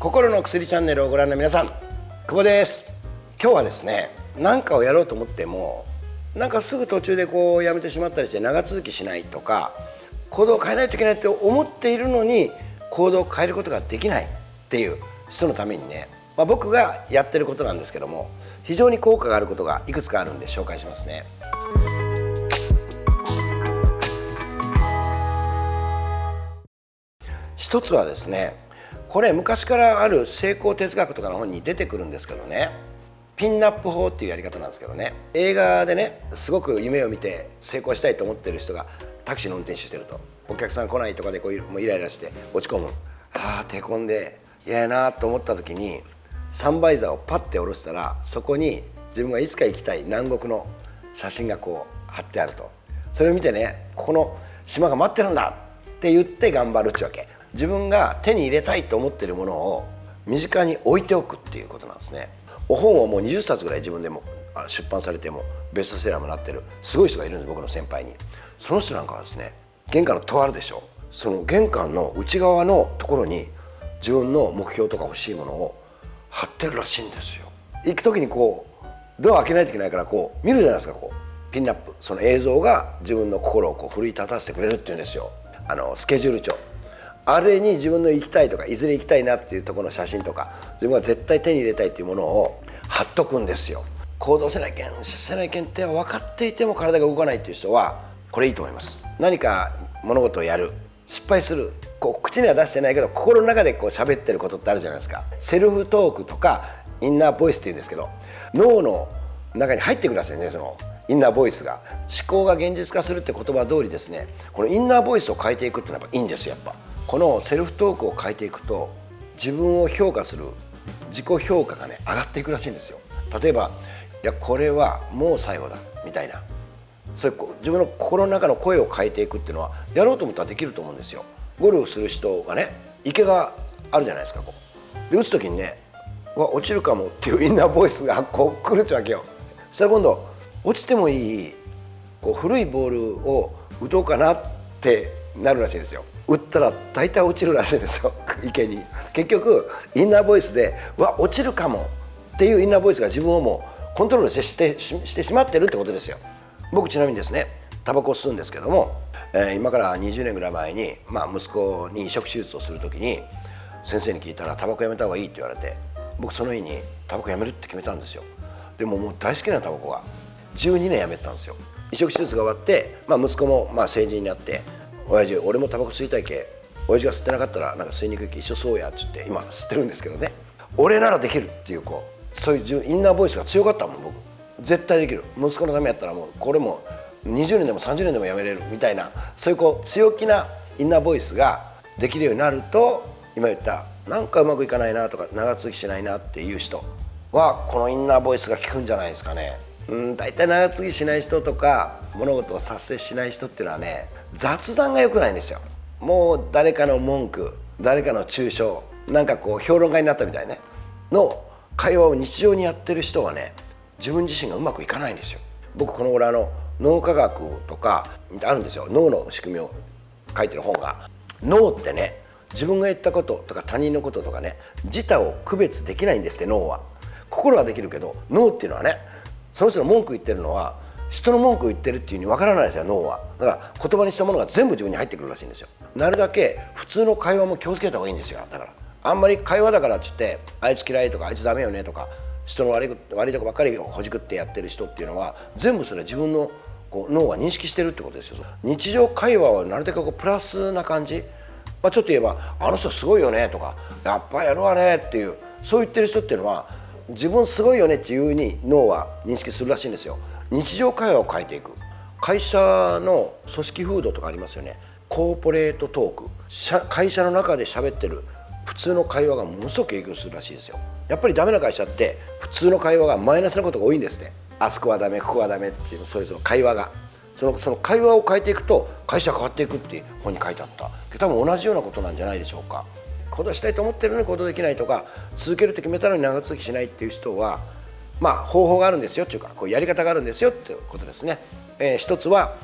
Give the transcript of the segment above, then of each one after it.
心の薬チャンネルをご覧の皆さん、久保です。今日はですね、何かをやろうと思ってもなんかすぐ途中でやめてしまったりして長続きしないとか、行動を変えないといけないって思っているのに行動を変えることができないっていう人のためにね、僕がやってることなんですけども、非常に効果があることがいくつかあるんで紹介しますね。一つはですね、これ昔からある成功哲学とかの本に出てくるんですけどね、ピンナップ法っていうやり方なんですけどね、映画でね、すごく夢を見て成功したいと思ってる人がタクシーの運転手してると、お客さん来ないとかでもうイライラして落ち込む、手込んで嫌やなと思った時にサンバイザーをパッて下ろしたら、そこに自分がいつか行きたい南国の写真が貼ってあると。それを見てね、ここの島が待ってるんだって言って頑張るってわけ。自分が手に入れたいと思っているものを身近に置いておくっていうことなんですね。本をもう20冊ぐらい自分でも出版されてもベストセラーもなってるすごい人がいるんです、僕の先輩に。その人なんかはですね、玄関の戸あるでしょ、その玄関の内側のところに自分の目標とか欲しいものを貼ってるらしいんですよ。行く時にドア開けないといけないから見るじゃないですか、ピンナップ、その映像が自分の心を奮い立たせてくれるっていうんですよ。スケジュール帳、あれに自分の行きたいとかいずれ行きたいなっていうところの写真とか、自分が絶対手に入れたいっていうものを貼っとくんですよ。行動せないけんって分かっていても体が動かないっていう人はこれいいと思います。何か物事をやる、失敗する、口には出してないけど心の中で喋ってることってあるじゃないですか。セルフトークとかインナーボイスっていうんですけど、脳の中に入ってくるらしいね、そのインナーボイスが。思考が現実化するって言葉通りですね、このインナーボイスを変えていくってのはやっぱいいんですよ。やっぱこのセルフトークを変えていくと自分を評価する自己評価がね上がっていくらしいんですよ。例えば、いやこれはもう最後だみたいな、そういう自分の心の中の声を変えていくっていうのはやろうと思ったらできると思うんですよ。ゴルフする人がね、池があるじゃないですか。で打つ時にね、落ちるかもっていうインナーボイスが来るってわけよ。そしたら今度落ちてもいい古いボールを打とうかなってなるらしいんですよ。打ったら大体落ちるらしいんですよ池に。結局インナーボイスで落ちるかもっていうインナーボイスが自分をもうコントロールしてしまってるってことですよ。僕ちなみにですね、タバコを吸うんですけども、今から20年ぐらい前に、息子に移植手術をする時に先生に聞いたらタバコやめた方がいいって言われて、僕その日にタバコやめるって決めたんですよ。でももう大好きなタバコが12年やめたんですよ。移植手術が終わって、息子も成人になって、親父俺もタバコ吸いたいけ、親父が吸ってなかったらなんか吸いにくいけ一緒そうやって言って今吸ってるんですけどね。俺ならできるっていうそういうインナーボイスが強かったもん。僕絶対できる、息子のためやったらもうこれも20年でも30年でもやめれるみたいな、そういう強気なインナーボイスができるようになると、今言ったなんかうまくいかないなとか長続きしないなっていう人はこのインナーボイスが効くんじゃないですかね。大体長続きしない人とか物事を達成しない人っていうのはね、雑談が良くないんですよ。もう誰かの文句、誰かの中傷、なんか評論家になったみたいねの会話を日常にやってる人はね、自分自身がうまくいかないんですよ。僕この頃脳科学とかあるんですよ。脳の仕組みを書いてる本が。脳ってね、自分が言ったこととか他人のこととかね、自他を区別できないんですって。脳は。心はできるけど脳っていうのはね、その人の文句言ってるのは人の文句を言ってるっていう風に分からないですよ、脳は。だから言葉にしたものが全部自分に入ってくるらしいんですよ。なるだけ普通の会話も気をつけた方がいいんですよ。だからあんまり会話だからっつってあいつ嫌いとかあいつダメよねとか人の悪いとこばっかりをほじくってやってる人っていうのは、全部それ自分の脳が認識してるってことですよ。日常会話はなるだけプラスな感じ、ちょっと言えばあの人すごいよねとかやっぱやるわねっていう、そう言ってる人っていうのは自分すごいよねっていうふうに脳は認識するらしいんですよ。日常会話を変えていく。会社の組織風土とかありますよね。コーポレートトーク、会社の中で喋ってる普通の会話がものすごく影響するらしいですよ。やっぱりダメな会社って普通の会話がマイナスなことが多いんですね。あそこはダメここはダメっていう、そういう会話がその会話を変えていくと会社が変わっていくって本に書いてあった。多分同じようなことなんじゃないでしょうか。行動したいと思ってるのに行動できないとか、続けるって決めたのに長続きしないっていう人は、方法があるんですよっていうか、やり方があるんですよっていうことですね。一つは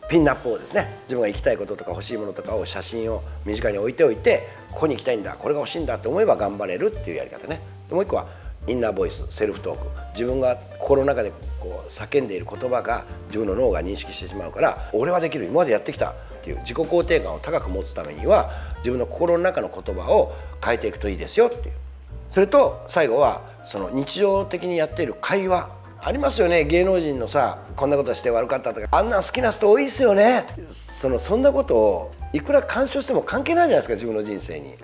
ピンナップをですね、自分が行きたいこととか欲しいものとかを写真を身近に置いておいて、ここに行きたいんだ、これが欲しいんだって思えば頑張れるっていうやり方ね。でもう一個はインナーボイス、セルフトーク。自分が心の中でこう叫んでいる言葉が自分の脳が認識してしまうから、俺はできる、今までやってきたっていう自己肯定感を高く持つためには、自分の心の中の言葉を変えていくといいですよっていう。それと最後はその日常的にやっている会話ありますよね。芸能人のさ、こんなことして悪かったとか、あんな好きな人多いですよね。そんなことをいくら干渉しても関係ないじゃないですか、自分の人生に。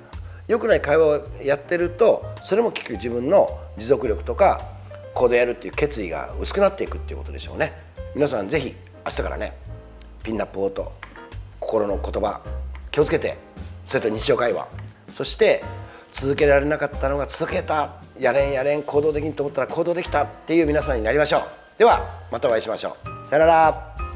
良くない会話をやってると、それも結局自分の持続力とか行動やるっていう決意が薄くなっていくっていうことでしょうね。皆さんぜひ明日からね、ピンナップ法と心の言葉気をつけて、それと日常会話、そして続けられなかったのが続けた、やれん行動できんと思ったら行動できたっていう皆さんになりましょう。ではまたお会いしましょう。さよなら。